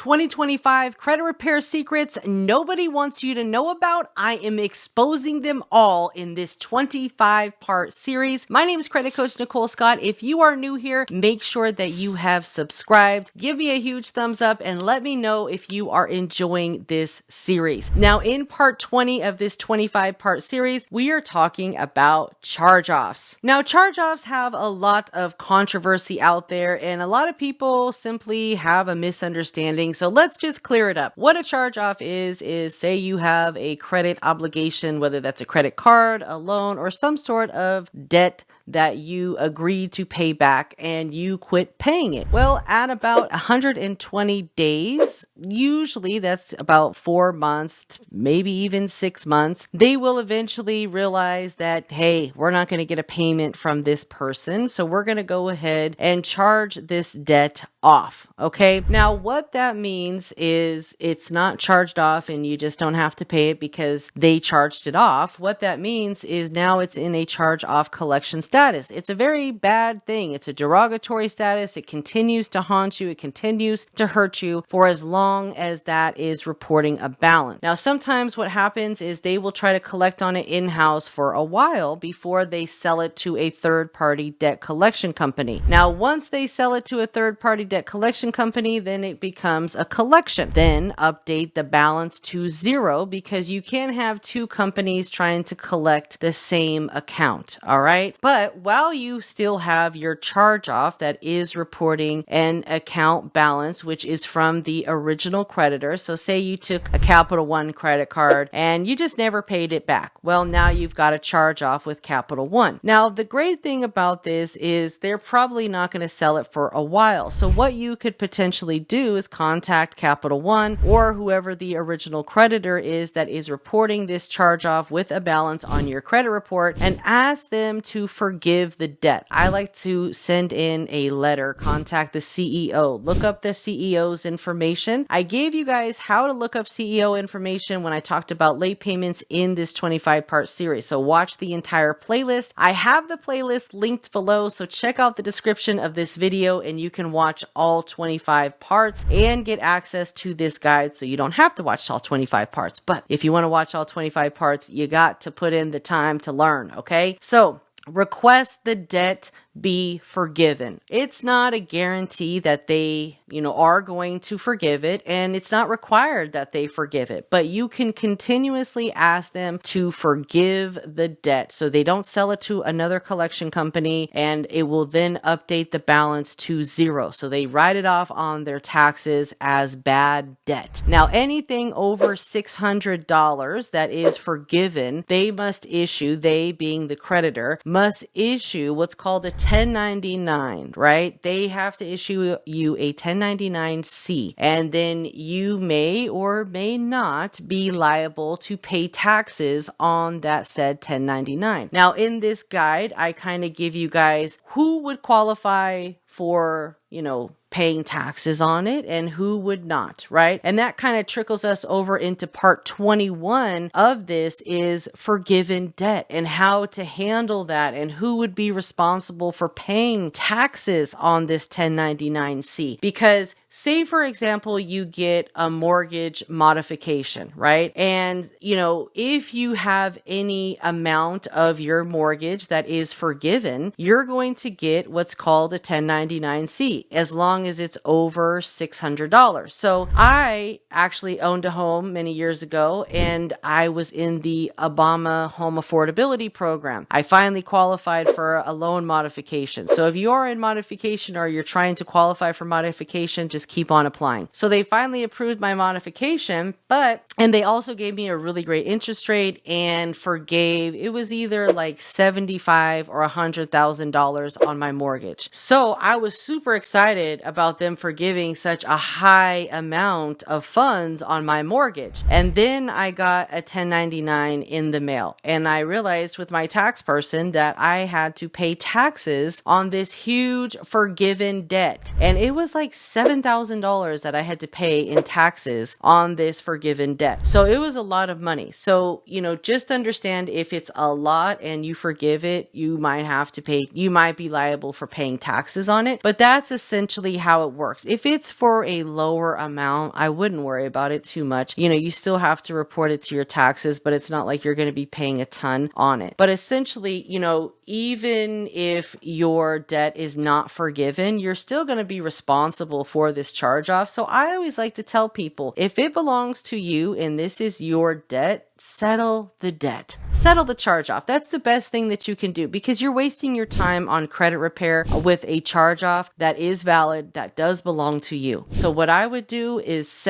2025 credit repair secrets nobody wants you to know about. I am exposing them all in this 25-part series. My name is Credit Coach Nicole Scott. If you are new here, make sure that you have subscribed. Give me a huge thumbs up and let me know if you are enjoying this series. Now, in part 20 of this 25-part series, we are talking about charge-offs. Now, charge-offs have a lot of controversy out there, and a lot of people simply have a misunderstanding. So let's just clear it up. What a charge-off is say you have a credit obligation, whether that's a credit card, a loan, or some sort of debt that you agreed to pay back and you quit paying it. Well, at about 120 days, usually that's about 4 months, maybe even 6 months, they will eventually realize that, hey, we're not going to get a payment from this person, so we're going to go ahead and charge this debt off. Okay. Now, what that means is it's not charged off and you just don't have to pay it because they charged it off. What that means is now it's in a charge off collection status. It's a very bad thing. It's a derogatory status. It continues to haunt you. It continues to hurt you for as long as that is reporting a balance. Now, sometimes what happens is they will try to collect on it in-house for a while before they sell it to a third-party debt collection company. Now, once they sell it to a third-party debt collection company, then it becomes a collection. Then update the balance to 0 because you can't have two companies trying to collect the same account. All right. But while you still have your charge off that is reporting an account balance, which is from the original creditor. So say you took a Capital One credit card and you just never paid it back. Well, now you've got a charge off with Capital One. Now, the great thing about this is they're probably not going to sell it for a while. So what you could potentially do is contact Capital One or whoever the original creditor is that is reporting this charge off with a balance on your credit report and ask them to forgive the debt. I like to send in a letter, contact the CEO, look up the CEO's information. I gave you guys how to look up CEO information when I talked about late payments in this 25-part series. So watch the entire playlist. I have the playlist linked below, so check out the description of this video and you can watch all 25 parts and get access to this guide so you don't have to watch all 25 parts. But if you want to watch all 25 parts, you got to put in the time to learn, okay? So request the debt be forgiven. It's not a guarantee that they, are going to forgive it, and it's not required that they forgive it, but you can continuously ask them to forgive the debt so they don't sell it to another collection company, and it will then update the balance to 0. So they write it off on their taxes as bad debt. Now, anything over $600 that is forgiven, they being the creditor, must issue what's called a 1099, right? They have to issue you a 1099-C, and then you may or may not be liable to pay taxes on that said 1099. Now, in this guide, I kind of give you guys who would qualify for, paying taxes on it and who would not, right? And that kind of trickles us over into part 21 of this is forgiven debt and how to handle that and who would be responsible for paying taxes on this 1099-C. Because say, for example, you get a mortgage modification, right? And, if you have any amount of your mortgage that is forgiven, you're going to get what's called a 1099-C as long as it's over $600. So I actually owned a home many years ago and I was in the Obama home affordability program. I finally qualified for a loan modification. So if you are in modification or you're trying to qualify for modification, just keep on applying. So they finally approved my modification, and they also gave me a really great interest rate and forgave, it was either like $75,000 or $100,000 on my mortgage. So I was super excited about them forgiving such a high amount of funds on my mortgage. And then I got a 1099 in the mail. And I realized with my tax person that I had to pay taxes on this huge forgiven debt. And it was like $7,000 $10,000 that I had to pay in taxes on this forgiven debt. So it was a lot of money. So, just understand, if it's a lot and you forgive it, you might be liable for paying taxes on it. But that's essentially how it works. If it's for a lower amount, I wouldn't worry about it too much. You still have to report it to your taxes, but it's not like you're going to be paying a ton on it. But essentially, even if your debt is not forgiven, you're still going to be responsible for this charge off. So I always like to tell people, if it belongs to you and this is your debt, settle the debt. Settle the charge off. That's the best thing that you can do, because you're wasting your time on credit repair with a charge off that is valid, that does belong to you. So what I would do is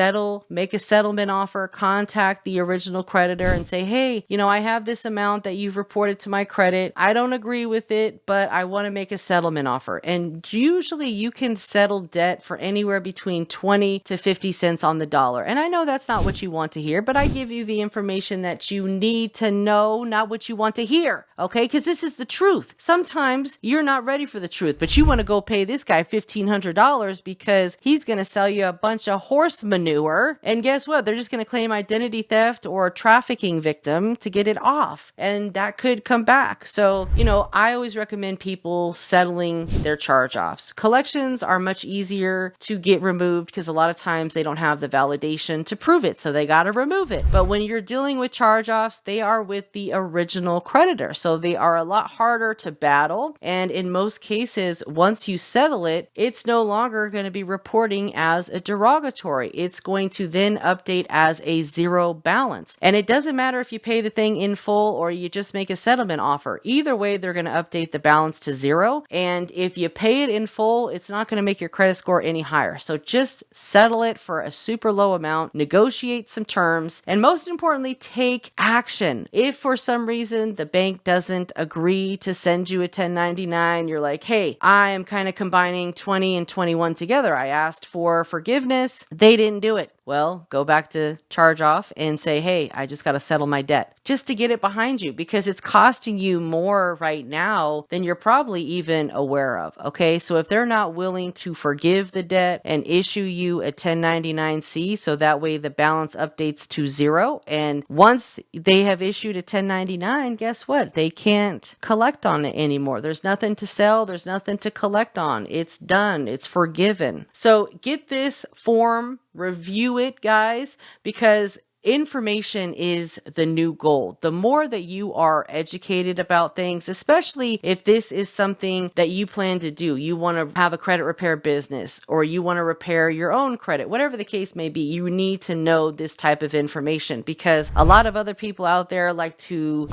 make a settlement offer, contact the original creditor and say, hey, I have this amount that you've reported to my credit. I don't agree with it, but I want to make a settlement offer. And usually you can settle debt for anywhere between 20 to 50 cents on the dollar. And I know that's not what you want to hear, but I give you the information that you need to know, not what you want to hear. Okay? Because this is the truth. Sometimes you're not ready for the truth, but you want to go pay this guy $1,500 because he's going to sell you a bunch of horse manure. And guess what? They're just going to claim identity theft or a trafficking victim to get it off. And that could come back. So, I always recommend people settling their charge offs. Collections are much easier to get removed because a lot of times they don't have the validation to prove it. So they got to remove it. But when you're dealing with charge offs, they are with the original creditor. So they are a lot harder to battle. And in most cases, once you settle it, it's no longer going to be reporting as a derogatory. It's going to then update as a zero balance. And it doesn't matter if you pay the thing in full or you just make a settlement offer. Either way, they're going to update the balance to zero. And if you pay it in full, it's not going to make your credit score any higher. So just settle it for a super low amount, negotiate some terms, and most importantly, take action. If for some reason the bank doesn't agree to send you a 1099, you're like, hey, I am kind of combining 20 and 21 together. I asked for forgiveness. They didn't do it. Well, go back to charge off and say, hey, I just got to settle my debt, just to get it behind you, because it's costing you more right now than you're probably even aware of. Okay. So if they're not willing to forgive the debt and issue you a 1099-C, so that way the balance updates to zero. And once they have issued a 1099, guess what? They can't collect on it anymore. There's nothing to sell. There's nothing to collect on. It's done. It's forgiven. So get this form, review it, guys, because information is the new gold. The more that you are educated about things, especially if this is something that you plan to do, you want to have a credit repair business or you want to repair your own credit, whatever the case may be, you need to know this type of information, because a lot of other people out there like to,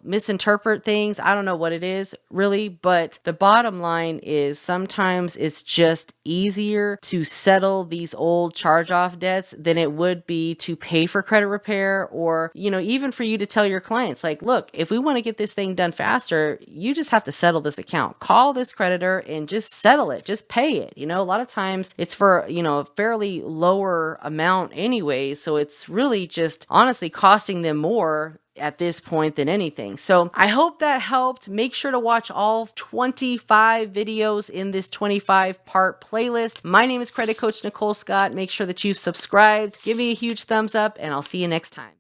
misinterpret things. I don't know what it is really, but the bottom line is sometimes it's just easier to settle these old charge-off debts than it would be to pay for credit repair, or, even for you to tell your clients, like, look, if we want to get this thing done faster, you just have to settle this account. Call this creditor and just settle it. Just pay it. A lot of times it's for, a fairly lower amount anyway. So it's really just honestly costing them more at this point than anything. So I hope that helped. Make sure to watch all 25 videos in this 25-part playlist. My name is Credit Coach Nicole Scott. Make sure that you've subscribed. Give me a huge thumbs up, and I'll see you next time.